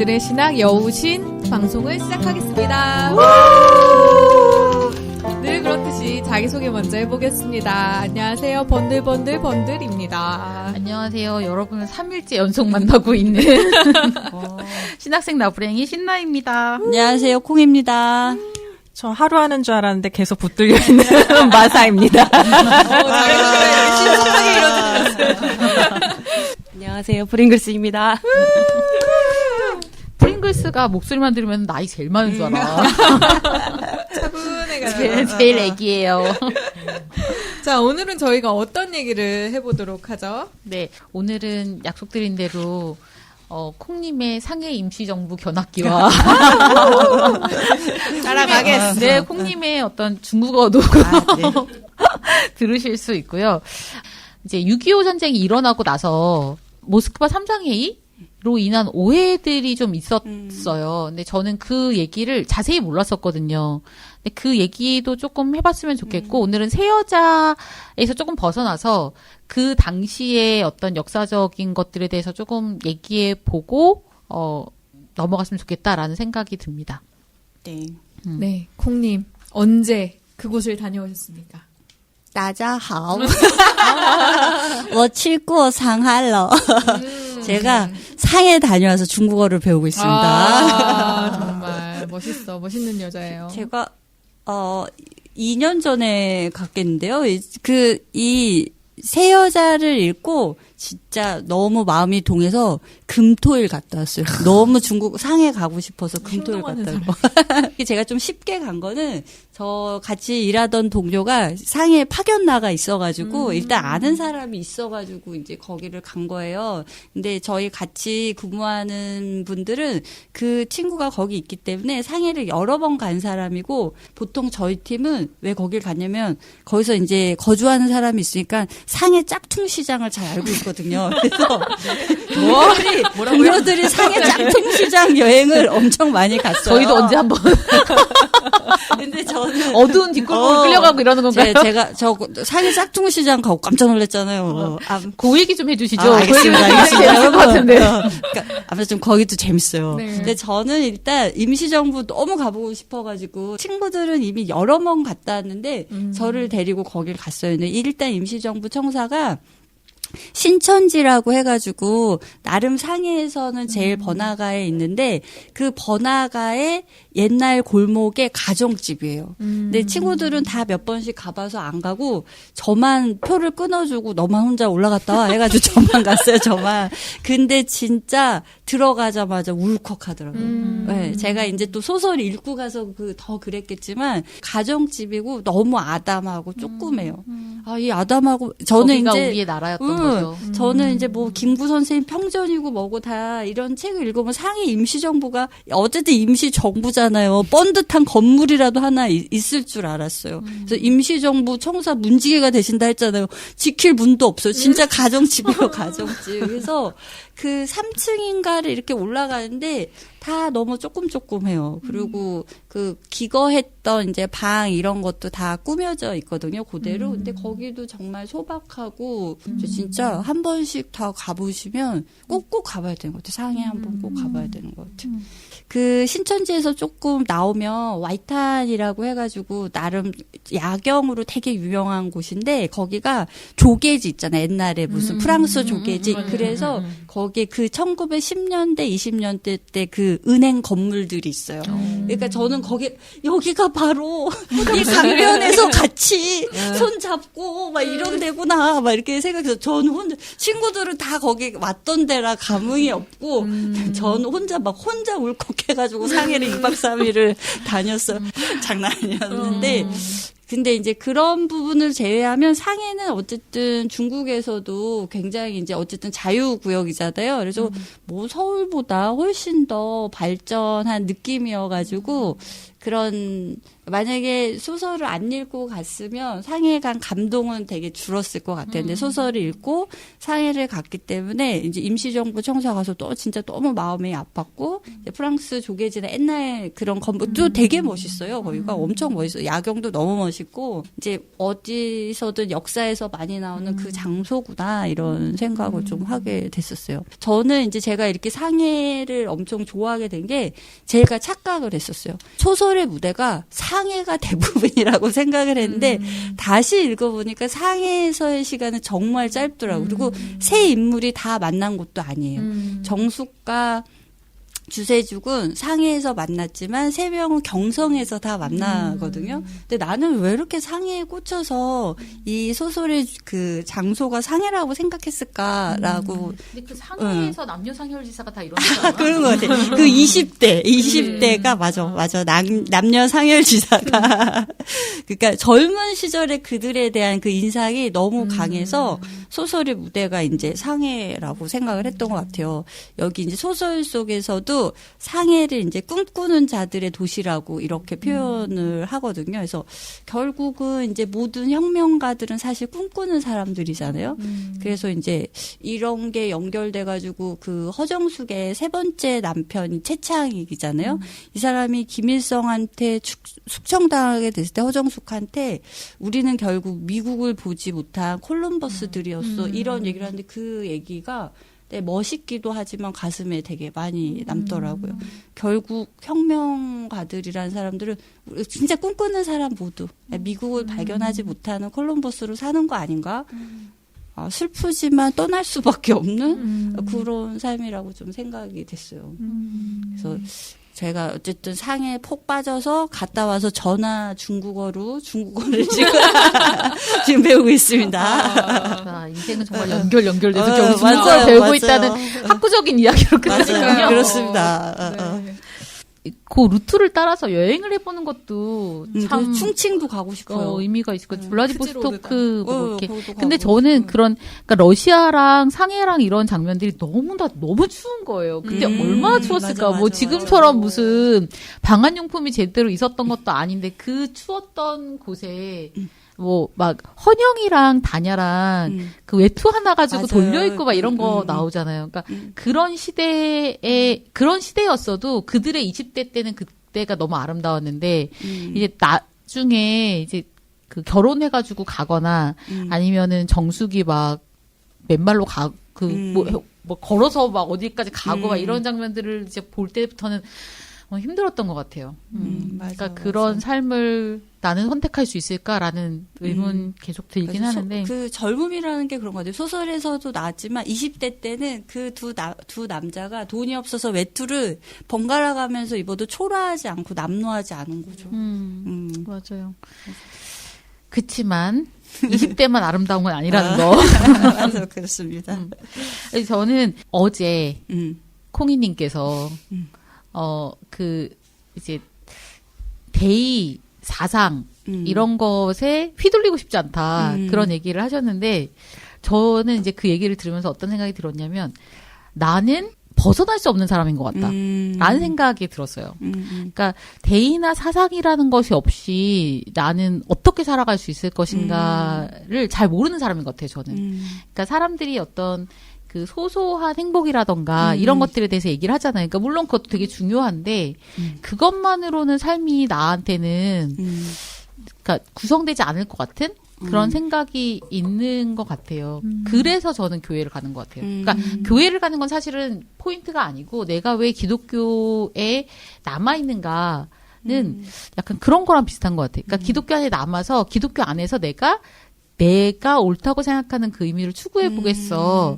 오늘의 신학 여우신 방송을 시작하겠습니다. 늘 그렇듯이 자기소개 먼저 해보겠습니다. 안녕하세요. 번들번들번들입니다. 안녕하세요. 여러분을 3일째 연속 만나고 있는 신학생 나부랭이 신나입니다. 안녕하세요. 콩입니다. 저 하루 하는 줄 알았는데 계속 붙들려 있는 마사입니다. 신속하게 이뤄졌어요. 안녕하세요. 브링글스입니다. 프링글스가 목소리만 들으면 나이 제일 많은 줄 알아. 차분해가지고. 제일 애기예요. 자, 오늘은 저희가 어떤 얘기를 해보도록 하죠? 네, 오늘은 약속드린 대로 콩님의 상해 임시정부 견학기와 따라가겠어. 네, 콩님의 어떤 중국어도 들으실 수 있고요. 이제 6.25 전쟁이 일어나고 나서 모스크바 3.2로 인한 오해들이 좀 있었어요. 근데 저는 그 얘기를 자세히 몰랐었거든요. 근데 그 얘기도 조금 해봤으면 좋겠고, 오늘은 새 여자에서 조금 벗어나서 그 당시의 어떤 역사적인 것들에 대해서 조금 얘기해보고, 넘어갔으면 좋겠다라는 생각이 듭니다. 네. 네, 콩님. 언제 그곳을 다녀오셨습니까? 大家好. 我去过上海了. 제가 상해 다녀와서 중국어를 배우고 있습니다. 아, 정말 멋있어. 멋있는 여자예요. 제가 2년 전에 갔겠는데요. 이 새 여자를 읽고 진짜 너무 마음이 동해서 금토일 갔다 왔어요. 너무 중국 상해 가고 싶어서 금토일 갔다 왔고. 제가 좀 쉽게 간 거는 저 같이 일하던 동료가 상해에 파견 나가 있어가지고 일단 아는 사람이 있어가지고 이제 거기를 간 거예요. 근데 저희 같이 근무하는 분들은 그 친구가 거기 있기 때문에 상해를 여러 번 간 사람이고, 보통 저희 팀은 왜 거길 갔냐면 거기서 이제 거주하는 사람이 있으니까 상해 짝퉁 시장을 잘 알고 있거든요. 그래서 동료들이 상해 짝퉁 시장 여행을 엄청 많이 갔어요. 저희도 언제 한번 근데 저는 어두운 뒷골목을 끌려가고 이러는 건가요? 제가 저 상해 짝퉁 시장 가고 깜짝 놀랐잖아요. 그 얘기 좀 해주시죠. 알겠습니다. 재밌을 것 같은데. 그러니까 아무튼 좀 거기도 재밌어요. 네. 근데 저는 일단 임시정부 너무 가보고 싶어가지고, 친구들은 이미 여러 번 갔다 왔는데 저를 데리고 거길 갔어요. 근데 일단 임시정부 청사가 신천지라고 해가지고 나름 상해에서는 제일 번화가에 있는데, 그 번화가의 옛날 골목의 가정집이에요. 근데 친구들은 다 몇 번씩 가봐서 안 가고 저만 표를 끊어주고 너만 혼자 올라갔다 와 해가지고 저만 갔어요. 저만. 근데 진짜 들어가자마자 울컥하더라고요. 네, 제가 이제 또 소설 읽고 가서 더 그랬겠지만 가정집이고 너무 아담하고 조그매요. 이 아담하고 저는 거기가 이제 우리의 나라였던 거죠. 저는 이제 뭐 김구 선생님 평전이고 뭐고 다 이런 책을 읽으면 상해 임시정부가 어쨌든 임시정부잖아요. 번듯한 건물이라도 하나 있을 줄 알았어요. 그래서 임시정부 청사 문지기가 되신다 했잖아요. 지킬 문도 없어요. 진짜 가정집이에요. 가정집. 그래서 그 3층인가를 이렇게 올라가는데 다 너무 조금해요. 그리고 그 기거했던 이제 방 이런 것도 다 꾸며져 있거든요. 그대로. 근데 거기도 정말 소박하고 진짜 한 번씩 다 가보시면 꼭 가봐야 되는 것 같아요. 상해 한번 꼭 가봐야 되는 것 같아요. 그 신천지에서 조금 나오면 와이탄이라고 해가지고 나름 야경으로 되게 유명한 곳인데, 거기가 조개지 있잖아요. 옛날에 무슨 프랑스 조개지. 그래서 거기 그 1910년대, 20년대 때 그 은행 건물들이 있어요. 그러니까 저는 여기가 바로 이 강변에서 같이 손 잡고 막 이런 데구나 막 이렇게 생각해서, 저는 혼자, 친구들은 다 거기 왔던 데라 감흥이 없고 저는 혼자 울컥해가지고 상해를 2박 3일을 다녔어요. 장난 아니었는데, 근데 이제 그런 부분을 제외하면 상해는 어쨌든 중국에서도 굉장히 이제 어쨌든 자유구역이잖아요. 그래서 뭐 서울보다 훨씬 더 발전한 느낌이어가지고, 그런, 만약에 소설을 안 읽고 갔으면 상해에 간 감동은 되게 줄었을 것 같아요. 근데 소설을 읽고 상해를 갔기 때문에 이제 임시정부 청사 가서 또 진짜 너무 마음이 아팠고, 프랑스 조개지나 옛날 그런 건물도 되게 멋있어요. 거기가 엄청 멋있어요. 야경도 너무 멋있고. 것이고 이제 어디서든 역사에서 많이 나오는 그 장소구나 이런 생각을 좀 하게 됐었어요. 저는 이제 제가 이렇게 상해를 엄청 좋아하게 된 게 제가 착각을 했었어요. 소설의 무대가 상해가 대부분이라고 생각을 했는데 다시 읽어보니까 상해에서의 시간은 정말 짧더라고요. 그리고 세 인물이 다 만난 것도 아니에요. 정숙과 주세죽은 상해에서 만났지만 세 명은 경성에서 다 만나거든요. 근데 나는 왜 이렇게 상해에 꽂혀서 이 소설의 그 장소가 상해라고 생각했을까라고. 근데 그 상해에서 남녀 상혈지사가 다 이런 거잖아. 그런 것 같아. 그 20대가 맞아. 남녀 상혈지사가. 그러니까 젊은 시절에 그들에 대한 그 인상이 너무 강해서 소설의 무대가 이제 상해라고 생각을 했던 것 같아요. 여기 이제 소설 속에서도 상해를 이제 꿈꾸는 자들의 도시라고 이렇게 표현을 하거든요. 그래서 결국은 이제 모든 혁명가들은 사실 꿈꾸는 사람들이잖아요. 그래서 이제 이런 게 연결돼가지고 그 허정숙의 세 번째 남편이 최창익이잖아요. 이 사람이 김일성한테 숙청당하게 됐을 때 허정숙한테 우리는 결국 미국을 보지 못한 콜럼버스들이었어. 이런 얘기를 하는데 그 얘기가 멋있기도 하지만 가슴에 되게 많이 남더라고요. 결국 혁명가들이라는 사람들은 진짜 꿈꾸는 사람 모두 미국을 발견하지 못하는 콜럼버스로 사는 거 아닌가? 슬프지만 떠날 수밖에 없는 그런 삶이라고 좀 생각이 됐어요. 그래서 제가 어쨌든 상해에 폭 빠져서 갔다 와서 중국어를 지금 배우고 있습니다. 인생은 정말 연결돼서 겨우 중국어를 배우고 맞아요. 있다는 학구적인 이야기로 끝났군요. 그렇습니다. 그 루트를 따라서 여행을 해보는 것도 참 충칭도 가고 싶어요. 의미가 있을 것 같아요. 블라디보스토크 뭐 이렇게. 거기도 근데 가고. 저는 그러니까 러시아랑 상해랑 이런 장면들이 너무 추운 거예요. 근데 얼마나 추웠을까? 맞아, 뭐 맞아, 지금처럼 맞아. 무슨 방한용품이 제대로 있었던 것도 아닌데 그 추웠던 곳에 뭐 막 헌영이랑 다냐랑 그 외투 하나 가지고 맞아요. 돌려 입고 막 이런 거 나오잖아요. 그러니까 그런 시대였어도 그들의 20대 때는 그때가 너무 아름다웠는데 이제 나중에 이제 그 결혼해가지고 가거나 아니면은 정숙이 막 맨발로 뭐 걸어서 막 어디까지 가고 막 이런 장면들을 이제 볼 때부터는 힘들었던 것 같아요. 그러니까 그런 삶을 나는 선택할 수 있을까라는 의문 계속 들긴 하는데. 그 젊음이라는 게 그런 것 같아요. 소설에서도 나왔지만 20대 때는 그 두 남자가 돈이 없어서 외투를 번갈아 가면서 입어도 초라하지 않고 남루하지 않은 거죠. 맞아요. 그치만 20대만 아름다운 건 아니라는 거. 맞아요. 그렇습니다. 저는 어제 콩이님께서 이제 대의 사상 이런 것에 휘둘리고 싶지 않다 그런 얘기를 하셨는데 저는 이제 그 얘기를 들으면서 어떤 생각이 들었냐면 나는 벗어날 수 없는 사람인 것 같다 라는 생각이 들었어요. 그러니까 대의나 사상이라는 것이 없이 나는 어떻게 살아갈 수 있을 것인가를 잘 모르는 사람인 것 같아요. 저는. 그러니까 사람들이 어떤 그 소소한 행복이라던가 이런 것들에 대해서 얘기를 하잖아요. 그러니까 물론 그것도 되게 중요한데 그것만으로는 삶이 나한테는 그러니까 구성되지 않을 것 같은 그런 생각이 있는 것 같아요. 그래서 저는 교회를 가는 것 같아요. 그러니까 교회를 가는 건 사실은 포인트가 아니고 내가 왜 기독교에 남아있는가는 약간 그런 거랑 비슷한 것 같아요. 그러니까 기독교 안에 남아서 기독교 안에서 내가 옳다고 생각하는 그 의미를 추구해 보겠어.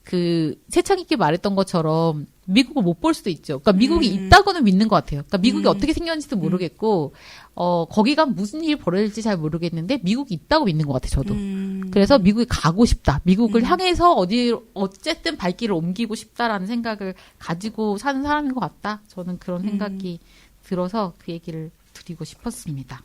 그 세창있게 말했던 것처럼 미국을 못 볼 수도 있죠. 그러니까 미국이 있다고는 믿는 것 같아요. 그러니까 미국이 어떻게 생겼는지도 모르겠고 거기 가면 무슨 일이 벌어질지 잘 모르겠는데 미국이 있다고 믿는 것 같아요. 저도. 그래서 미국에 가고 싶다. 미국을 향해서 어쨌든 발길을 옮기고 싶다라는 생각을 가지고 사는 사람인 것 같다. 저는 그런 생각이 들어서 그 얘기를 드리고 싶었습니다.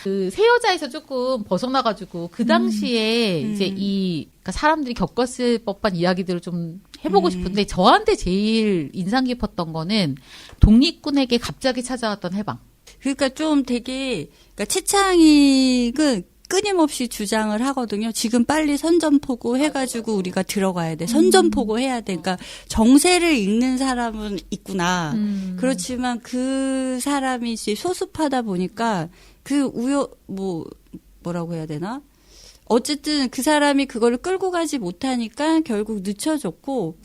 그 새 여자에서 조금 벗어나가지고 그 당시에 이제 그러니까 사람들이 겪었을 법한 이야기들을 좀 해보고 싶은데 저한테 제일 인상 깊었던 거는 독립군에게 갑자기 찾아왔던 해방. 그러니까 좀 되게 그러니까 최창익은 끊임없이 주장을 하거든요. 지금 빨리 선전포고 해가지고 우리가 들어가야 돼. 선전포고 해야 돼. 그러니까 정세를 읽는 사람은 있구나. 그렇지만 그 사람이 이제 소수파다 보니까 뭐라고 해야 되나? 어쨌든 그 사람이 그거를 끌고 가지 못하니까 결국 늦춰졌고,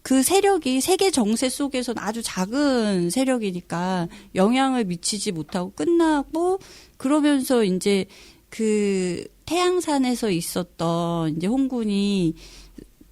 그 세력이 세계 정세 속에서는 아주 작은 세력이니까 영향을 미치지 못하고 끝나고, 그러면서 이제 그 태양산에서 있었던 이제 홍군이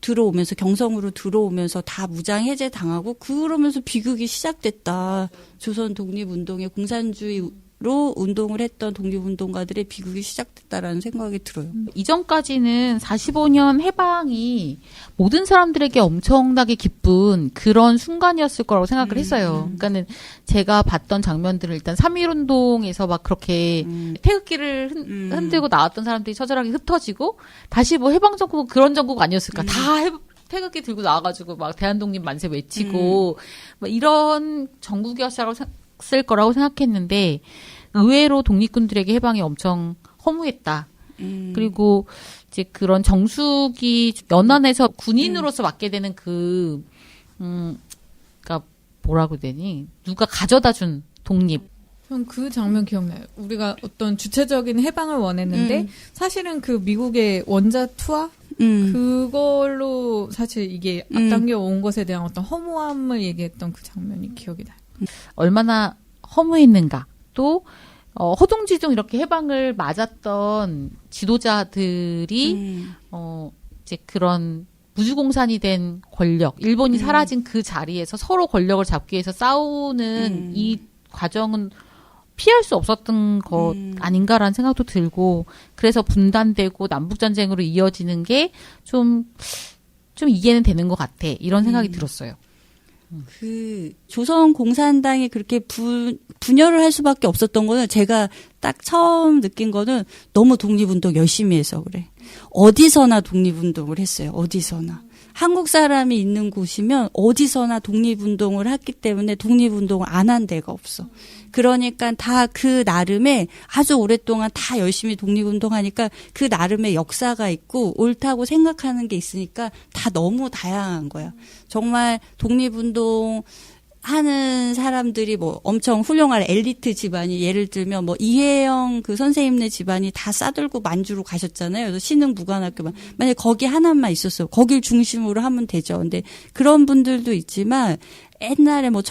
들어오면서, 경성으로 들어오면서 다 무장 해제 당하고, 그러면서 비극이 시작됐다. 조선 독립운동의 공산주의로 운동을 했던 독립운동가들의 비극이 시작됐다라는 생각이 들어요. 이전까지는 45년 해방이 모든 사람들에게 엄청나게 기쁜 그런 순간이었을 거라고 생각을 했어요. 그러니까는 제가 봤던 장면들을 일단 3.1운동에서 막 그렇게 태극기를 흔들고 나왔던 사람들이 처절하게 흩어지고, 다시 뭐 해방정국 그런 정국 아니었을까. 다 태극기 들고 나와가지고 막 대한독립 만세 외치고 막 이런 정국이었을 거라고 생각했는데, 의외로 독립군들에게 해방이 엄청 허무했다. 그리고 이제 그런 정숙이 연안에서 군인으로서 맡게 되는 그러니까 뭐라고 되니? 누가 가져다 준 독립. 전 그 장면 기억나요. 우리가 어떤 주체적인 해방을 원했는데 사실은 그 미국의 원자 투하 그걸로 사실 이게 앞당겨 온 것에 대한 어떤 허무함을 얘기했던 그 장면이 기억이 나요. 얼마나 허무했는가. 또 허둥지둥 이렇게 해방을 맞았던 지도자들이 이제 그런 무주공산이 된 권력, 일본이 사라진 그 자리에서 서로 권력을 잡기 위해서 싸우는 이 과정은 피할 수 없었던 것 아닌가라는 생각도 들고, 그래서 분단되고 남북전쟁으로 이어지는 게 좀 이해는 되는 것 같아. 이런 생각이 들었어요. 그 조선 공산당이 그렇게 분열을 할 수밖에 없었던 거는, 제가 딱 처음 느낀 거는 너무 독립운동 열심히 해서 그래. 어디서나 독립운동을 했어요. 어디서나. 한국 사람이 있는 곳이면 어디서나 독립운동을 했기 때문에 독립운동을 안 한 데가 없어. 그러니까 다 그 나름의 아주 오랫동안 다 열심히 독립운동하니까 그 나름의 역사가 있고 옳다고 생각하는 게 있으니까 다 너무 다양한 거야. 정말 독립운동 하는 사람들이 뭐 엄청 훌륭한 엘리트 집안이, 예를 들면 뭐 이혜영 그 선생님네 집안이 다 싸들고 만주로 가셨잖아요. 그래서 신흥무관학교만. 만약에 거기 하나만 있었어요. 거길 중심으로 하면 되죠. 근데 그런 분들도 있지만, 옛날에 뭐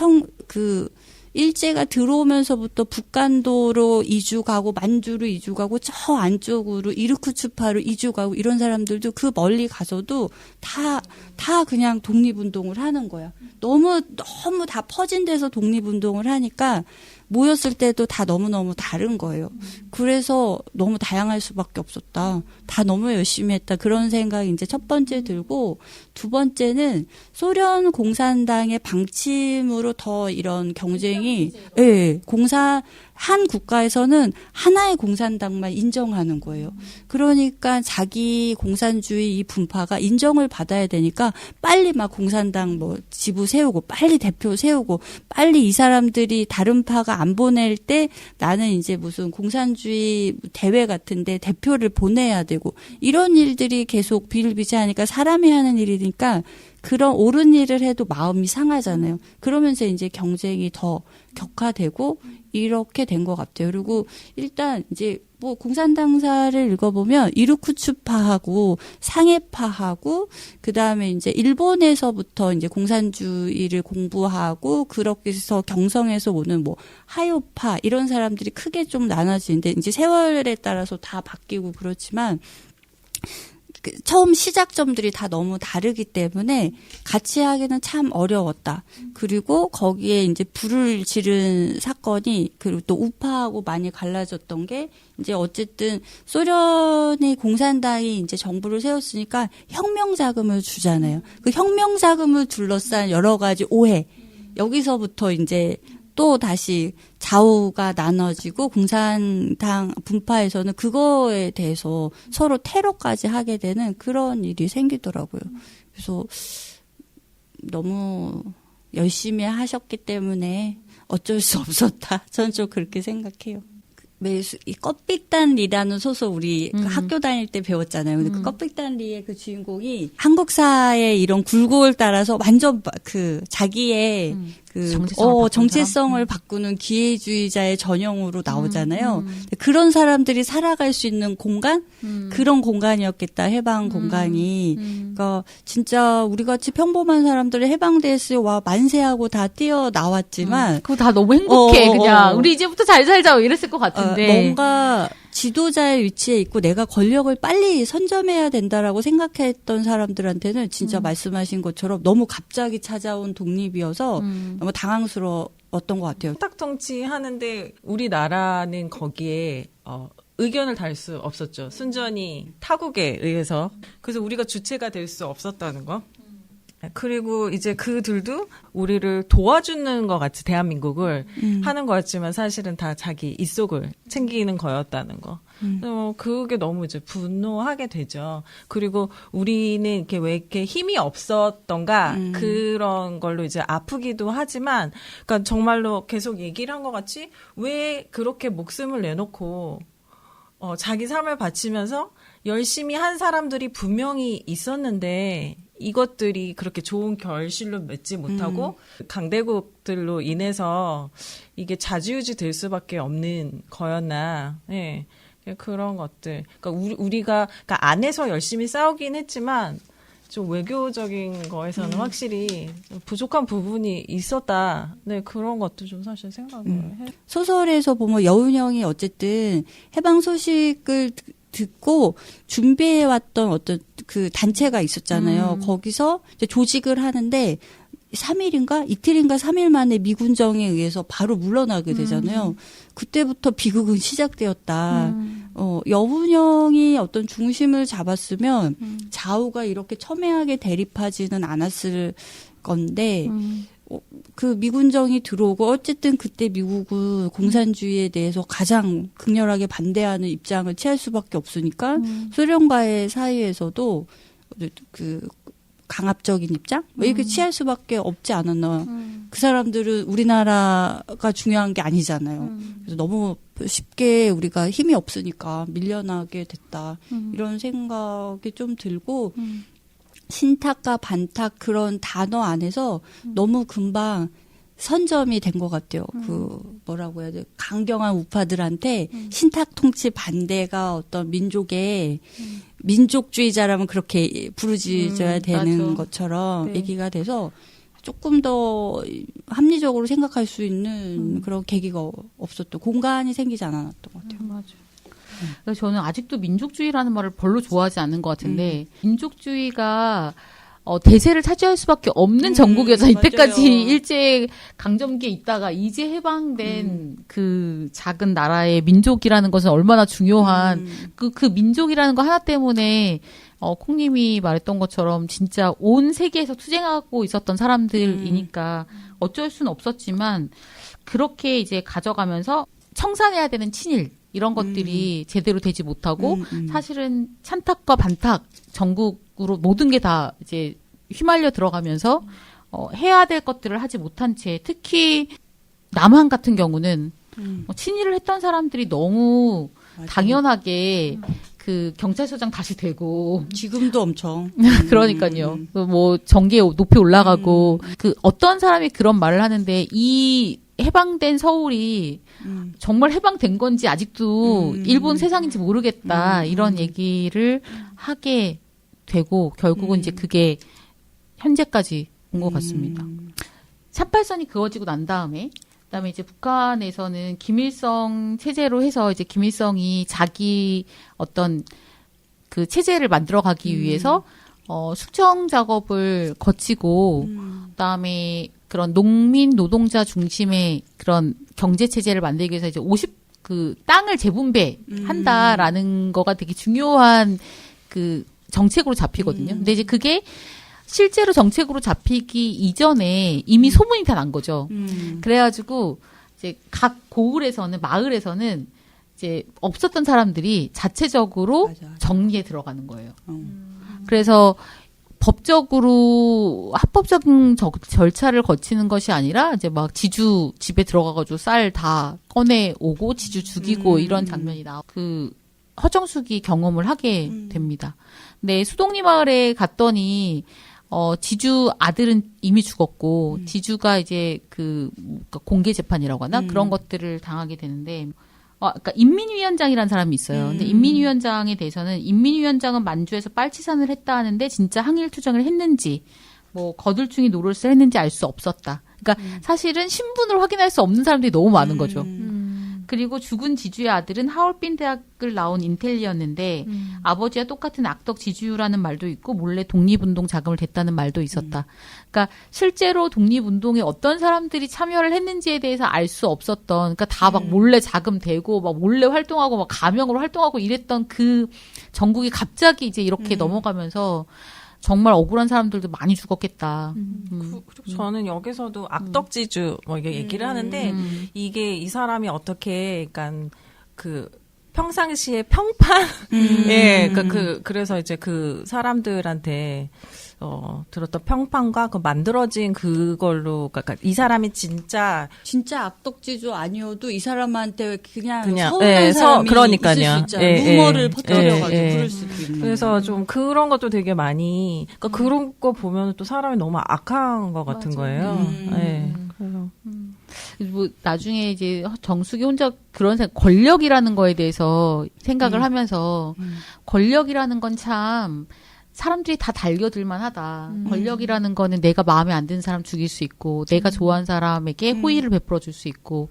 일제가 들어오면서부터 북간도로 이주 가고 만주로 이주 가고 저 안쪽으로 이르쿠츠파로 이주 가고 이런 사람들도 그 멀리 가서도 다 그냥 독립운동을 하는 거야. 너무 다 퍼진 데서 독립운동을 하니까 모였을 때도 다 너무너무 다른 거예요. 그래서 너무 다양할 수밖에 없었다. 다 너무 열심히 했다. 그런 생각이 이제 첫 번째 들고, 두 번째는 소련 공산당의 방침으로 더 이런 경쟁이, 한 국가에서는 하나의 공산당만 인정하는 거예요. 그러니까 자기 공산주의 이 분파가 인정을 받아야 되니까 빨리 막 공산당 뭐 지부 세우고, 빨리 대표 세우고, 빨리 이 사람들이 다른 파가 안 보낼 때 나는 이제 무슨 공산주의 대회 같은데 대표를 보내야 되고, 이런 일들이 계속 비일비재하니까, 사람이 하는 일이니까 그런 옳은 일을 해도 마음이 상하잖아요. 그러면서 이제 경쟁이 더 격화되고 이렇게 된 것 같아요. 그리고 일단 이제 뭐 공산당사를 읽어보면 이르쿠츠파하고 상해파하고 그다음에 이제 일본에서부터 이제 공산주의를 공부하고, 그렇게 해서 경성에서 오는 뭐 하요파 이런 사람들이 크게 좀 나눠지는데, 이제 세월에 따라서 다 바뀌고 그렇지만 처음 시작점들이 다 너무 다르기 때문에 같이 하기는 참 어려웠다. 그리고 거기에 이제 불을 지른 사건이, 그리고 또 우파하고 많이 갈라졌던 게, 이제 어쨌든 소련의 공산당이 이제 정부를 세웠으니까 혁명 자금을 주잖아요. 그 혁명 자금을 둘러싼 여러 가지 오해, 여기서부터 이제 또 다시 좌우가 나눠지고, 공산당 분파에서는 그거에 대해서 서로 테러까지 하게 되는 그런 일이 생기더라고요. 그래서 너무 열심히 하셨기 때문에 어쩔 수 없었다. 저는 좀 그렇게 생각해요. 이 껍빅단리라는 소설 우리 학교 다닐 때 배웠잖아요. 근데 그 껍빅단리의 그 주인공이 한국사의 이런 굴곡을 따라서 완전 그 자기의 정체성을 바꾸는 기회주의자의 전형으로 나오잖아요. 그런 사람들이 살아갈 수 있는 공간? 그런 공간이었겠다, 해방 공간이. 그러니까 진짜 우리 같이 평범한 사람들이 해방됐을 와 만세하고 다 뛰어나왔지만. 그거 다 너무 행복해, 그냥. 우리 이제부터 잘 살자, 이랬을 것 같은데. 뭔가 지도자의 위치에 있고 내가 권력을 빨리 선점해야 된다라고 생각했던 사람들한테는 진짜 말씀하신 것처럼 너무 갑자기 찾아온 독립이어서 너무 당황스러웠던 것 같아요. 선택통치 하는데 우리나라는 거기에 의견을 달 수 없었죠. 순전히 타국에 의해서. 그래서 우리가 주체가 될 수 없었다는 거. 그리고 이제 그들도 우리를 도와주는 것 같이 대한민국을 하는 것 같지만 사실은 다 자기 이속을 챙기는 거였다는 거. 그게 너무 이제 분노하게 되죠. 그리고 우리는 이렇게 왜 이렇게 힘이 없었던가 그런 걸로 이제 아프기도 하지만, 그러니까 정말로 계속 얘기를 한 것 같이 왜 그렇게 목숨을 내놓고 자기 삶을 바치면서 열심히 한 사람들이 분명히 있었는데 이것들이 그렇게 좋은 결실로 맺지 못하고 강대국들로 인해서 이게 좌지우지 될 수밖에 없는 거였나. 네. 그런 것들. 그러니까 우리가 그러니까 안에서 열심히 싸우긴 했지만 좀 외교적인 거에서는 확실히 부족한 부분이 있었다. 네, 그런 것도 좀 사실 생각을 해. 소설에서 보면 여운형이 어쨌든 해방 소식을 듣고 준비해왔던 어떤 그 단체가 있었잖아요. 거기서 이제 조직을 하는데 3일인가? 이틀인가 3일 만에 미군정에 의해서 바로 물러나게 되잖아요. 그때부터 비극은 시작되었다. 여운형이 어떤 중심을 잡았으면 좌우가 이렇게 첨예하게 대립하지는 않았을 건데, 그 미군정이 들어오고 어쨌든 그때 미국은 공산주의에 대해서 가장 극렬하게 반대하는 입장을 취할 수밖에 없으니까 소련과의 사이에서도 그 강압적인 입장? 이렇게 취할 수밖에 없지 않았나. 그 사람들은 우리나라가 중요한 게 아니잖아요. 그래서 너무 쉽게 우리가 힘이 없으니까 밀려나게 됐다. 이런 생각이 좀 들고 신탁과 반탁 그런 단어 안에서 너무 금방 선점이 된 것 같아요. 그 뭐라고 해야 돼? 강경한 우파들한테 신탁 통치 반대가 어떤 민족의 민족주의자라면 그렇게 부르짖어야 되는 맞아. 것처럼 네. 얘기가 돼서 조금 더 합리적으로 생각할 수 있는 그런 계기가 없었던 공간이 생기지 않았던 것 같아요. 맞아요. 그래서 저는 아직도 민족주의라는 말을 별로 좋아하지 않는 것 같은데 민족주의가 대세를 차지할 수밖에 없는 전국에서 이때까지 맞아요. 일제 강점기에 있다가 이제 해방된 그 작은 나라의 민족이라는 것은 얼마나 중요한 그 민족이라는 거 하나 때문에 콩님이 말했던 것처럼 진짜 온 세계에서 투쟁하고 있었던 사람들이니까 어쩔 수는 없었지만 그렇게 이제 가져가면서 청산해야 되는 친일 이런 것들이 제대로 되지 못하고 사실은 찬탁과 반탁 전국으로 모든 게 다 이제 휘말려 들어가면서 해야 될 것들을 하지 못한 채 특히 남한 같은 경우는 친일을 했던 사람들이 너무 맞아요. 당연하게 그 경찰서장 다시 되고 지금도 엄청 그러니까요. 뭐 전기에 높이 올라가고 그 어떤 사람이 그런 말을 하는데 이 해방된 서울이 정말 해방된 건지 아직도 일본 세상인지 모르겠다 이런 얘기를 하게 되고 결국은 이제 그게 현재까지 온 것 같습니다. 38선이 그어지고 난 다음에 그다음에 이제 북한에서는 김일성 체제로 해서 이제 김일성이 자기 어떤 그 체제를 만들어가기 위해서 숙청 작업을 거치고 그다음에 그런 농민 노동자 중심의 그런 경제 체제를 만들기 위해서 이제 그 땅을 재분배한다라는 거가 되게 중요한 그 정책으로 잡히거든요. 근데 이제 그게 실제로 정책으로 잡히기 이전에 이미 소문이 다 난 거죠. 그래가지고 이제 각 마을에서는 이제 없었던 사람들이 자체적으로 맞아. 정리에 들어가는 거예요. 그래서 법적으로 합법적인 절차를 거치는 것이 아니라 이제 막 지주 집에 들어가가지고 쌀 다 꺼내 오고 지주 죽이고 이런 장면이 그 허정숙이 경험을 하게 됩니다. 근데 수동리 마을에 갔더니 지주 아들은 이미 죽었고 지주가 이제 공개 재판이라고 하나 그런 것들을 당하게 되는데. 그러니까 인민위원장이라는 사람이 있어요. 근데 인민위원장에 대해서는 인민위원장은 만주에서 빨치산을 했다 하는데 진짜 항일투쟁을 했는지 뭐 거들충이 노릇을 했는지 알 수 없었다. 그러니까 사실은 신분을 확인할 수 없는 사람들이 너무 많은 거죠. 그리고 죽은 지주의 아들은 하얼빈 대학을 나온 인텔리였는데 아버지와 똑같은 악덕 지주라는 말도 있고 몰래 독립운동 자금을 댔다는 말도 있었다. 그러니까 실제로 독립운동에 어떤 사람들이 참여를 했는지에 대해서 알 수 없었던, 그러니까 다 막 몰래 자금 대고 막 몰래 활동하고 막 가명으로 활동하고 이랬던 그 전국이 갑자기 이제 이렇게 넘어가면서 정말 억울한 사람들도 많이 죽었겠다. 그리고 저는 여기서도 악덕지주 뭐 이게 얘기를 하는데 이게 이 사람이 어떻게 그러니까 평상시에 평판 그래서 이제 그 사람들한테 들었던 평판과 그 만들어진 그걸로 그러니까 이 사람이 진짜 악덕지주 아니어도 이 사람한테 그냥 서운한 사람이 그러니까요. 있을 수 있잖아요. 루머를 퍼뜨려가지고 그럴 수도 있는. 그래서 좀 그런 것도 되게 많이 그러니까 그런 거 보면 또 사람이 너무 악한 것 같은 거예요. 그래서 뭐 나중에 이제 정숙이 혼자 그런 권력이라는 거에 대해서 생각을 하면서 권력이라는 건 참 사람들이 다 달겨들만 하다. 권력이라는 거는 내가 마음에 안 드는 사람 죽일 수 있고 내가 좋아하는 사람에게 호의를 베풀어 줄 수 있고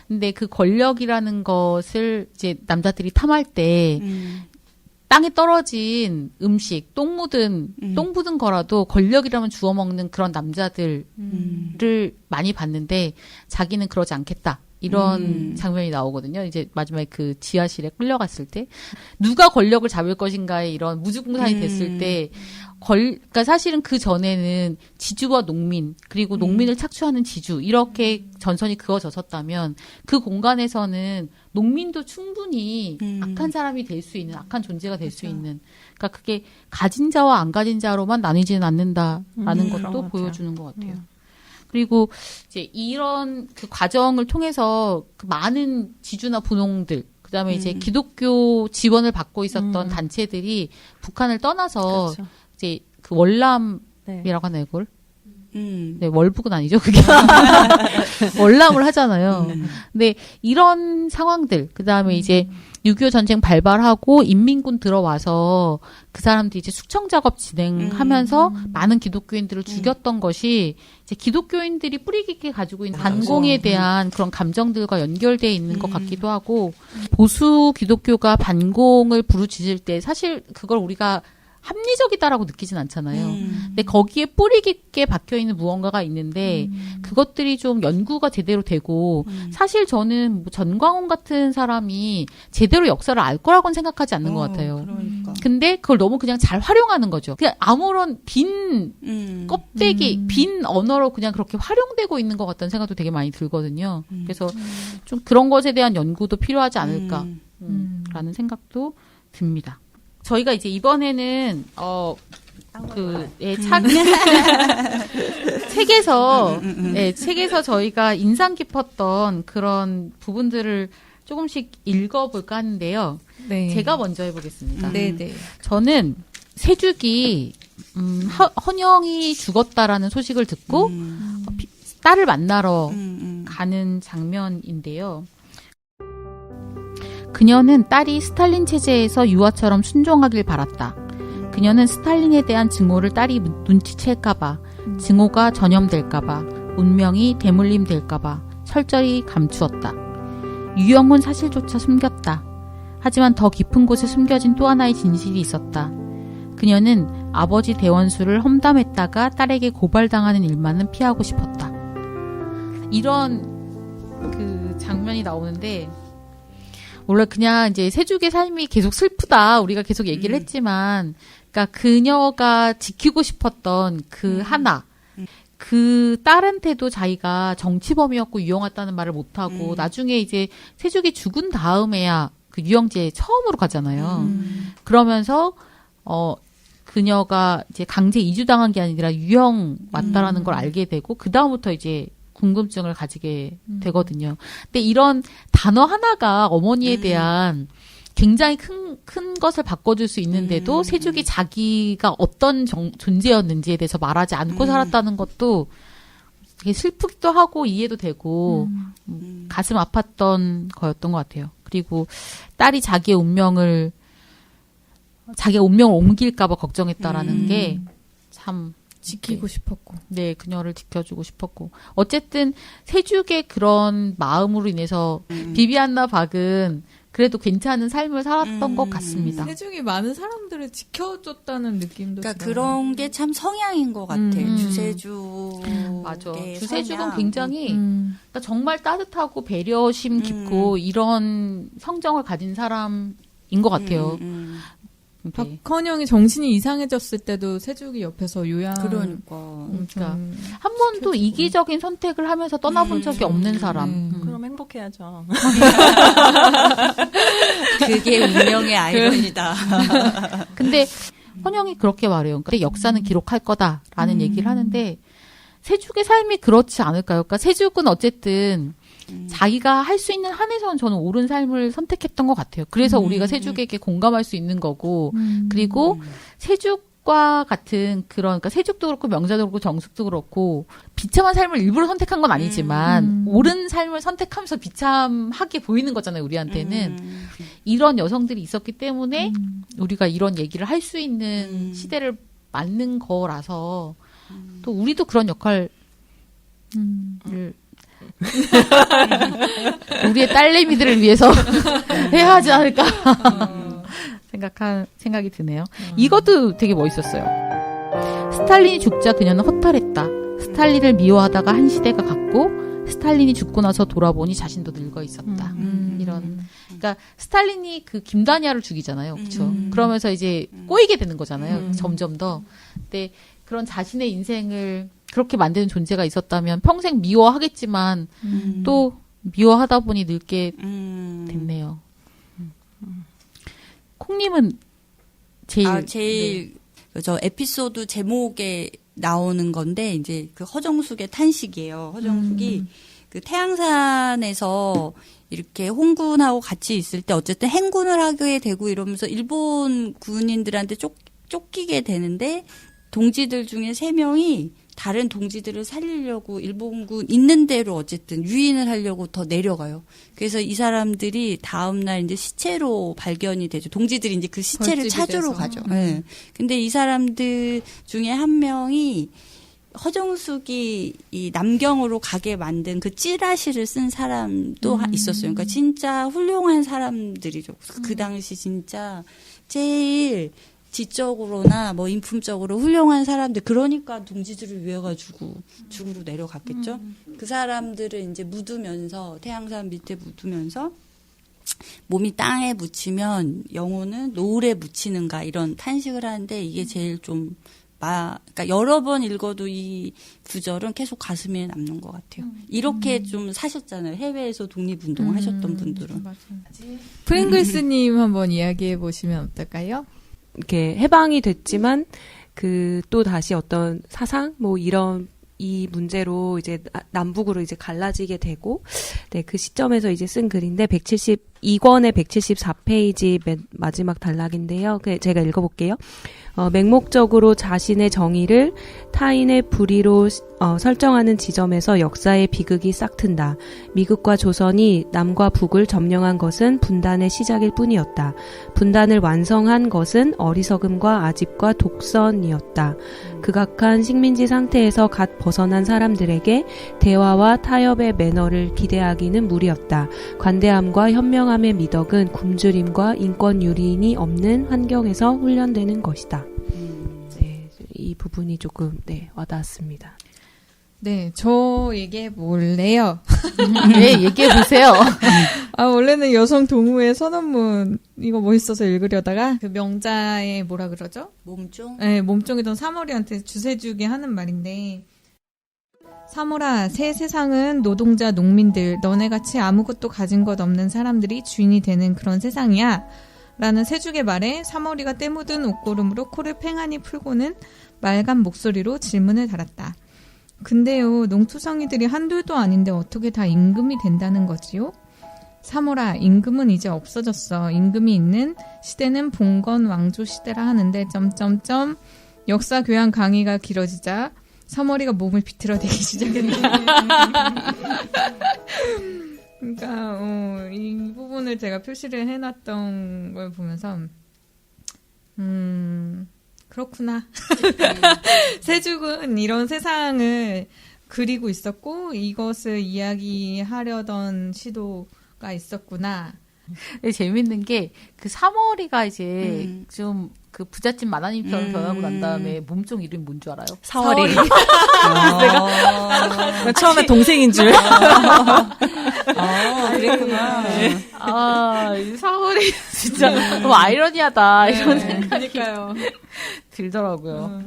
근데 그 권력이라는 것을 이제 남자들이 탐할 때 땅에 떨어진 음식, 똥 묻은 거라도 권력이라면 주워 먹는 그런 남자들을 많이 봤는데 자기는 그러지 않겠다. 이런 장면이 나오거든요. 이제 마지막에 그 지하실에 끌려갔을 때 누가 권력을 잡을 것인가에 이런 무주공산이 됐을 때 그러니까 사실은 그 전에는 지주와 농민 그리고 농민을 착취하는 지주 이렇게 전선이 그어졌었다면 그 공간에서는 농민도 충분히 악한 사람이 될 수 있는 악한 존재가 될 수 있는 그러니까 그게 가진 자와 안 가진 자로만 나뉘지는 않는다라는 것도 보여주는 것 같아요. 그리고 이제 이런 그 과정을 통해서 그 많은 지주나 분홍들, 그다음에 이제 기독교 지원을 받고 있었던 단체들이 북한을 떠나서 그렇죠. 이제 그 월남이라고 하나요, 그걸? 네, 월북은 아니죠, 그게. 월남을 하잖아요. 근데 이런 상황들, 그 다음에 이제 6.25 전쟁 발발하고 인민군 들어와서 그 사람들이 이제 숙청 작업 진행하면서 많은 기독교인들을 죽였던 것이 이제 기독교인들이 뿌리 깊게 가지고 있는 반공에 대한 그런 감정들과 연결되어 있는 것 같기도 하고 보수 기독교가 반공을 부르짖을 때 사실 그걸 우리가 합리적이다라고 느끼진 않잖아요. 근데 거기에 뿌리 깊게 박혀있는 무언가가 있는데 그것들이 좀 연구가 제대로 되고 사실 저는 뭐 전광훈 같은 사람이 제대로 역사를 알 거라고는 생각하지 않는 것 같아요. 그러니까. 근데 그걸 너무 그냥 잘 활용하는 거죠. 그냥 아무런 빈 껍데기, 빈 언어로 그냥 그렇게 활용되고 있는 것 같다는 생각도 되게 많이 들거든요. 그래서 좀 그런 것에 대한 연구도 필요하지 않을까 라는 생각도 듭니다. 저희가 이제 이번에는 책에서 저희가 인상 깊었던 그런 부분들을 조금씩 읽어볼까 하는데요. 네. 제가 먼저 해보겠습니다. 네네. 저는 세죽이 헌영이 죽었다라는 소식을 듣고 딸을 만나러 가는 장면인데요. 그녀는 딸이 스탈린 체제에서 유아처럼 순종하길 바랐다. 그녀는 스탈린에 대한 증오를 딸이 눈치챌까봐, 증오가 전염될까봐, 운명이 대물림될까봐 철저히 감추었다. 유영은 사실조차 숨겼다. 하지만 더 깊은 곳에 숨겨진 또 하나의 진실이 있었다. 그녀는 아버지 대원수를 험담했다가 딸에게 고발당하는 일만은 피하고 싶었다. 이런 그 장면이 나오는데 원래 그냥 이제 세죽의 삶이 계속 슬프다 우리가 계속 얘기를 했지만 그러니까 그녀가 지키고 싶었던 그 하나 그 딸한테도 자기가 정치범이었고 유영했다는 말을 못하고 나중에 이제 세죽이 죽은 다음에야 그 유영지에 처음으로 가잖아요. 그러면서 그녀가 이제 강제 이주당한 게 아니라 유형 맞다라는 걸 알게 되고 그 다음부터 이제 궁금증을 가지게 되거든요. 근데 이런 단어 하나가 어머니에 대한 굉장히 큰 것을 바꿔줄 수 있는데도 세죽이 자기가 어떤 존재였는지에 대해서 말하지 않고 살았다는 것도 되게 슬프기도 하고 이해도 되고 가슴 아팠던 거였던 것 같아요. 그리고 딸이 자기의 운명을 옮길까봐 걱정했다라는 게 참 지키고 싶었고. 네, 그녀를 지켜주고 싶었고. 어쨌든 세죽의 그런 마음으로 인해서 비비안나 박은 그래도 괜찮은 삶을 살았던 것 같습니다. 세죽이 많은 사람들을 지켜줬다는 느낌도 그러니까 들어요. 그런 게 참 성향인 것 같아요. 주세죽. 맞아. 주세죽은 굉장히 그러니까 정말 따뜻하고 배려심 깊고 이런 성정을 가진 사람인 것 같아요. 네. 박헌영이 정신이 이상해졌을 때도 세죽이 옆에서 요양. 그러니까 한 번도 이기적인 선택을 하면서 떠나본 적이 없는 사람. 그럼 행복해야죠. 그게 운명의 아이러니다. 근데 헌영이 그렇게 말해요. 근데 역사는 기록할 거다라는 얘기를 하는데 세죽의 삶이 그렇지 않을까요? 그러니까 세죽은 어쨌든 자기가 할 수 있는 한에서는 저는 옳은 삶을 선택했던 것 같아요. 그래서 우리가 세죽에게 공감할 수 있는 거고 그리고 세죽과 같은 그러니까 세죽도 그렇고 명자도 그렇고 정숙도 그렇고 비참한 삶을 일부러 선택한 건 아니지만 옳은 삶을 선택하면서 비참하게 보이는 거잖아요. 우리한테는 이런 여성들이 있었기 때문에 우리가 이런 얘기를 할 수 있는 시대를 맞는 거라서 또 우리도 그런 역할을 우리의 딸내미들을 위해서 해야 하지 않을까 생각이 드네요. 이것도 되게 멋있었어요. 스탈린이 죽자 그녀는 허탈했다. 스탈린을 미워하다가 한 시대가 갔고 스탈린이 죽고 나서 돌아보니 자신도 늙어 있었다. 이런 그러니까 스탈린이 그 김다니아를 죽이잖아요. 그렇죠? 그러면서 이제 꼬이게 되는 거잖아요. 점점 더. 근데 그런 자신의 인생을 그렇게 만드는 존재가 있었다면 평생 미워하겠지만 또 미워하다 보니 늙게 됐네요. 콩님은 제일 저 에피소드 제목에 나오는 건데 이제 그 허정숙의 탄식이에요. 허정숙이 그 태양산에서 이렇게 홍군하고 같이 있을 때 어쨌든 행군을 하게 되고 이러면서 일본 군인들한테 쫓기게 되는데 동지들 중에 3명이 다른 동지들을 살리려고 일본군 있는 대로 어쨌든 유인을 하려고 더 내려가요. 그래서 이 사람들이 다음날 이제 시체로 발견이 되죠. 동지들이 이제 그 시체를 찾으러 가죠. 네. 근데 이 사람들 중에 한 명이 허정숙이 이 남경으로 가게 만든 그 찌라시를 쓴 사람도 있었어요. 그러니까 진짜 훌륭한 사람들이죠. 그 당시 진짜 제일 지적으로나 뭐 인품적으로 훌륭한 사람들, 그러니까 동지들을 위해 가지고 죽으로 내려갔겠죠. 그 사람들을 이제 묻으면서 태양산 밑에 묻으면서 몸이 땅에 묻히면 영혼은 노을에 묻히는가 이런 탄식을 하는데 이게 제일 좀 그러니까 여러 번 읽어도 이 구절은 계속 가슴에 남는 것 같아요. 이렇게 좀 사셨잖아요. 해외에서 독립운동 하셨던 분들은. 프링글스님 한번 이야기해 보시면 어떨까요? 이렇게 해방이 됐지만 그 또 다시 어떤 사상 뭐 이런 이 문제로 이제 남북으로 이제 갈라지게 되고 네, 그 시점에서 이제 쓴 글인데 172권의 174페이지 맨 마지막 단락인데요. 제가 읽어볼게요. 맹목적으로 자신의 정의를 타인의 불의로 설정하는 지점에서 역사의 비극이 싹튼다. 미국과 조선이 남과 북을 점령한 것은 분단의 시작일 뿐이었다. 분단을 완성한 것은 어리석음과 아집과 독선이었다. 극악한 식민지 상태에서 갓 벗어난 사람들에게 대화와 타협의 매너를 기대하기는 무리였다. 관대함과 현명함의 미덕은 굶주림과 인권 유린이 없는 환경에서 훈련되는 것이다. 네, 이 부분이 조금 와닿았습니다. 네, 저 얘기해 볼래요. 네, 얘기해 보세요. 원래는 여성 동우의 선언문 이거 멋있어서 읽으려다가 그 명자의 뭐라 그러죠? 몸종? 네, 몸종이던 사머리한테 주세주게 하는 말인데, 사모라, 새 세상은 노동자, 농민들, 너네같이 아무것도 가진 것 없는 사람들이 주인이 되는 그런 세상이야. 라는 세죽의 말에 사머리가 때 묻은 옷고름으로 코를 팽하니 풀고는 맑은 목소리로 질문을 달았다. 근데요, 농투성이들이 한둘도 아닌데 어떻게 다 임금이 된다는 거지요? 사모라, 임금은 이제 없어졌어. 임금이 있는 시대는 봉건 왕조 시대라 하는데 점점점 역사 교양 강의가 길어지자 사머리가 몸을 비틀어대기 시작했다. 그러니까 이 부분을 제가 표시를 해놨던 걸 보면서 그렇구나. 세죽은 이런 세상을 그리고 있었고 이것을 이야기하려던 시도가 있었구나. 근데 재밌는 게 그 사머리가 이제 좀 그 부잣집 마나님처럼 변하고 난 다음에 몸종 이름이 뭔 줄 알아요? 사월이. 내가 처음에 동생인 줄. 그랬구나. 이 사월이 진짜 너무 아이러니하다 이런 생각이 그러니까요. 들더라고요.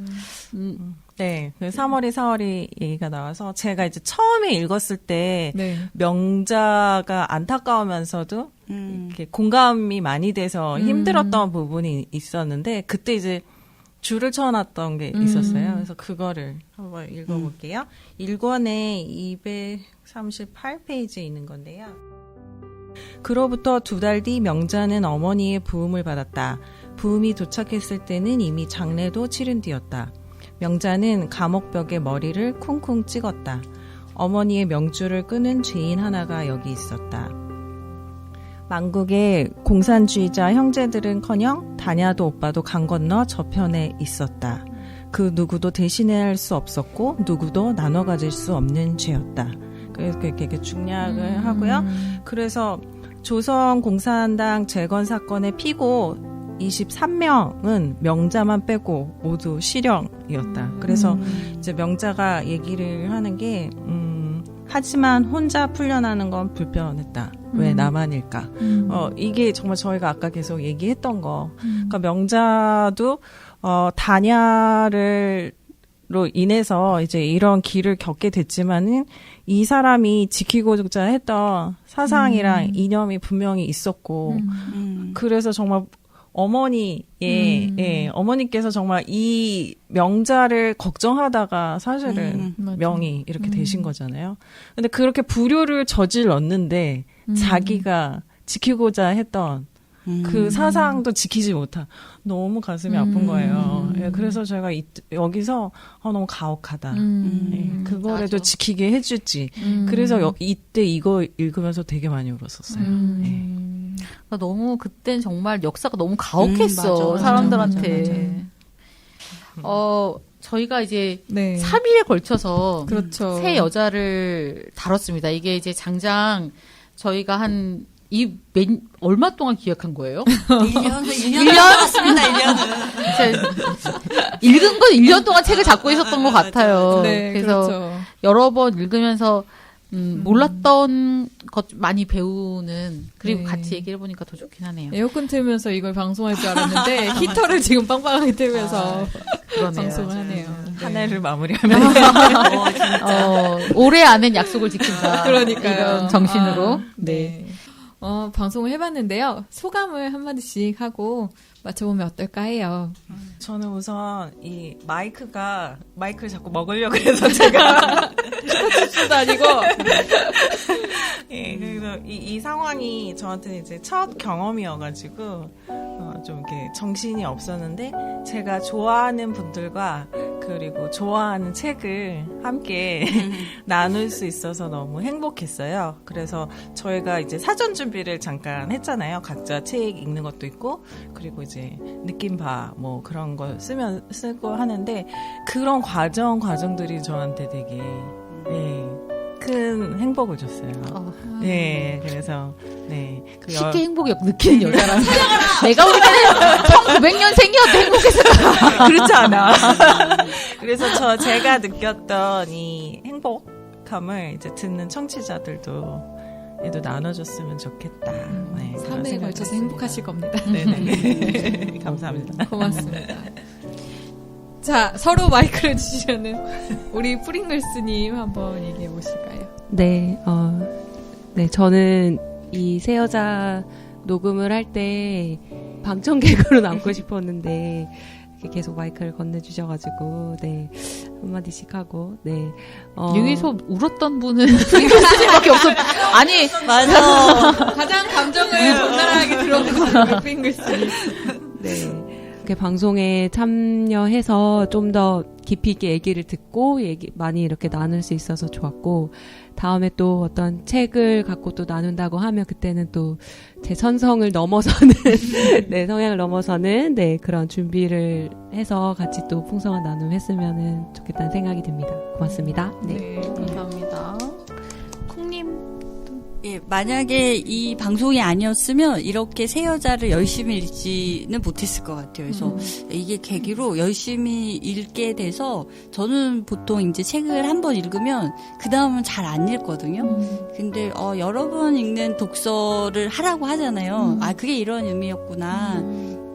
네, 그 3월이 4월이 얘기가 나와서 제가 이제 처음에 읽었을 때 네. 명자가 안타까우면서도 이렇게 공감이 많이 돼서 힘들었던 부분이 있었는데 그때 이제 줄을 쳐놨던 게 있었어요. 그래서 그거를 한번 읽어볼게요. 1권에 238페이지에 있는 건데요. 그로부터 2달 뒤 명자는 어머니의 부음을 받았다. 부음이 도착했을 때는 이미 장례도 치른 뒤였다. 명자는 감옥벽에 머리를 쿵쿵 찍었다. 어머니의 명줄을 끄는 죄인 하나가 여기 있었다. 만국의 공산주의자 형제들은커녕 다냐도 오빠도 강 건너 저편에 있었다. 그 누구도 대신할 수 없었고 누구도 나눠 가질 수 없는 죄였다. 그래서 이렇게 중략을 하고요. 그래서 조선 공산당 재건 사건의 피고 23명은 명자만 빼고 모두 실형이었다. 그래서 이제 명자가 얘기를 하는 게 하지만 혼자 풀려나는 건 불편했다. 왜 나만일까? 이게 정말 저희가 아까 계속 얘기했던 거. 그러니까 명자도 다냐로 인해서 이제 이런 길을 겪게 됐지만은 이 사람이 지키고자 했던 사상이랑 이념이 분명히 있었고 그래서 정말 어머니께서 정말 이 명자를 걱정하다가 사실은 명이 이렇게 되신 거잖아요. 근데 그렇게 불효를 저질렀는데 자기가 지키고자 했던 그 사상도 지키지 못한 너무 가슴이 아픈 거예요. 예, 그래서 제가 여기서 너무 가혹하다. 예, 그거라도 지키게 해주지. 그래서 이때 이거 읽으면서 되게 많이 울었었어요. 예. 너무 그땐 정말 역사가 너무 가혹했어. 맞아, 사람들한테. 맞아. 저희가 이제 3일에 걸쳐서 그렇죠. 세 여자를 다뤘습니다. 이게 이제 장장 저희가 얼마 동안 기획한 거예요? 1년 동안습니다 1년은. 읽은 건 1년 동안 책을 잡고 있었던 것 같아요. 네, 그래서 그렇죠. 여러 번 읽으면서 몰랐던 것 많이 배우는 그리고 같이 얘기를 해보니까 더 좋긴 하네요. 에어컨 틀면서 이걸 방송할 줄 알았는데 히터를 지금 빵빵하게 틀면서 방송을 하네요. 한 해를 마무리하면서 올해 안엔 약속을 지킨다. 그러니까요. 이런 정신으로. 네. 방송을 해봤는데요. 소감을 한마디씩 하고 맞춰보면 어떨까 해요. 저는 우선 이 마이크를 자꾸 먹으려고 해서 제가 춥지도 아니고 예, 그래서 이 상황이 저한테는 이제 첫 경험이어가지고 좀 이렇게 정신이 없었는데 제가 좋아하는 분들과 그리고 좋아하는 책을 함께 나눌 수 있어서 너무 행복했어요. 그래서 저희가 이제 사전 준비를 잠깐 했잖아요. 각자 책 읽는 것도 있고 그리고 이제 느낌봐 뭐 그런 거 쓰고 하는데 그런 과정들이 저한테 되게 큰 행복을 줬어요. 네, 그래서 쉽게 행복을 느끼는 여자라면 내가 볼 때는 1900년생이어도 행복했을까? 그렇지 않아. 그래서 제가 느꼈던 이 행복감을 이제 듣는 청취자들도 나눠줬으면 좋겠다. 네, 3회에 걸쳐서 행복하실 겁니다. 네네. 감사합니다. 고맙습니다. 자, 서로 마이크를 주시려는 우리 프링글스님 한번 얘기해 보실까요? 네, 저는 이 새 여자 녹음을 할 때 방청객으로 남고 싶었는데 계속 마이크를 건네주셔가지고 네 한마디씩 하고 네 여기서 울었던 분은 핑크스밖에 없어. 아니 맞아. 가장 감정을 적나라하게 들어보는 핑글스. 네. 이렇게 방송에 참여해서 좀 더 깊이 있게 얘기를 듣고 많이 이렇게 나눌 수 있어서 좋았고 다음에 또 어떤 책을 갖고 또 나눈다고 하면 그때는 또 제 선성을 넘어서는 네 성향을 넘어서는 네 그런 준비를 해서 같이 또 풍성한 나눔 했으면 좋겠다는 생각이 듭니다. 고맙습니다. 네. 네, 감사합니다. 콩님. 예, 만약에 이 방송이 아니었으면 이렇게 새 여자를 열심히 읽지는 못했을 것 같아요. 그래서 이게 계기로 열심히 읽게 돼서 저는 보통 이제 책을 한번 읽으면 그 다음은 잘 안 읽거든요. 근데 여러 번 읽는 독서를 하라고 하잖아요. 아, 그게 이런 의미였구나.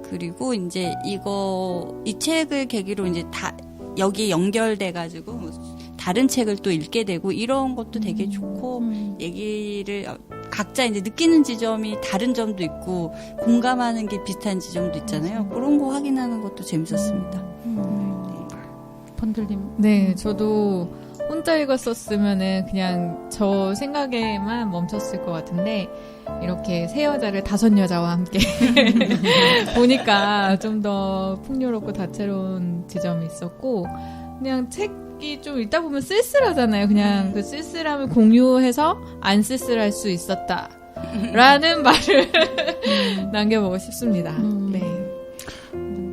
그리고 이제 이 책을 계기로 이제 다 여기 연결돼가지고 뭐 다른 책을 또 읽게 되고 이런 것도 되게 좋고 얘기를 각자 이제 느끼는 지점이 다른 점도 있고 공감하는 게 비슷한 지점도 있잖아요. 그런 거 확인하는 것도 재밌었습니다. 번들님. 네, 저도 혼자 읽었었으면은 그냥 저 생각에만 멈췄을 것 같은데 이렇게 새 여자를 5여자와 함께 보니까 좀 더 풍요롭고 다채로운 지점이 있었고 그냥 책이 좀 읽다 보면 쓸쓸하잖아요. 그냥 그 쓸쓸함을 공유해서 안 쓸쓸할 수 있었다 라는 말을 남겨보고 싶습니다. 네.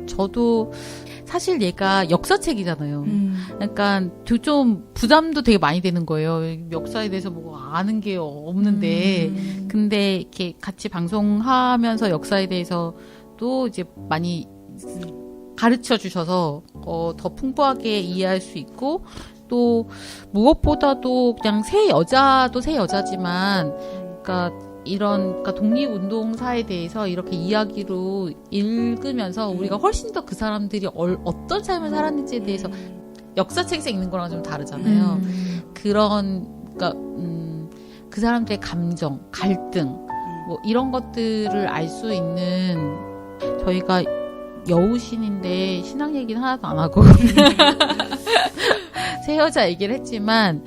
저도 사실 얘가 역사책이잖아요. 그러니까 좀 부담도 되게 많이 되는 거예요. 역사에 대해서 뭐 아는 게 없는데 근데 이렇게 같이 방송하면서 역사에 대해서도 이제 많이 가르쳐 주셔서 더 풍부하게 이해할 수 있고 또 무엇보다도 그냥 새 여자도 새 여자지만 그러니까 독립운동사에 대해서 이렇게 이야기로 읽으면서 우리가 훨씬 더 그 사람들이 어떤 삶을 살았는지에 대해서 역사책에서 읽는 거랑 좀 다르잖아요. 그러니까 그 사람들의 감정, 갈등 뭐 이런 것들을 알 수 있는 저희가 여우신인데 신앙 얘기는 하나도 안 하고 새 여자 얘기를 했지만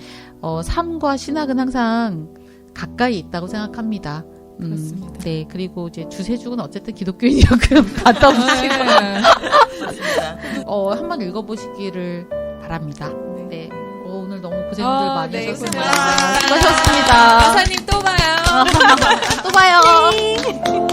삶과 신학은 항상 가까이 있다고 생각합니다. 그렇습니다. 네, 그리고 이제 주세죽은 어쨌든 기독교인이었고요. 갔다 오시고 한번 읽어보시기를 바랍니다. 네, 오늘 너무 고생들 많이 네, 하셨습니다. 고생하셨습니다. 수고하셨습니다. 여사님 또 봐요. 또 봐요.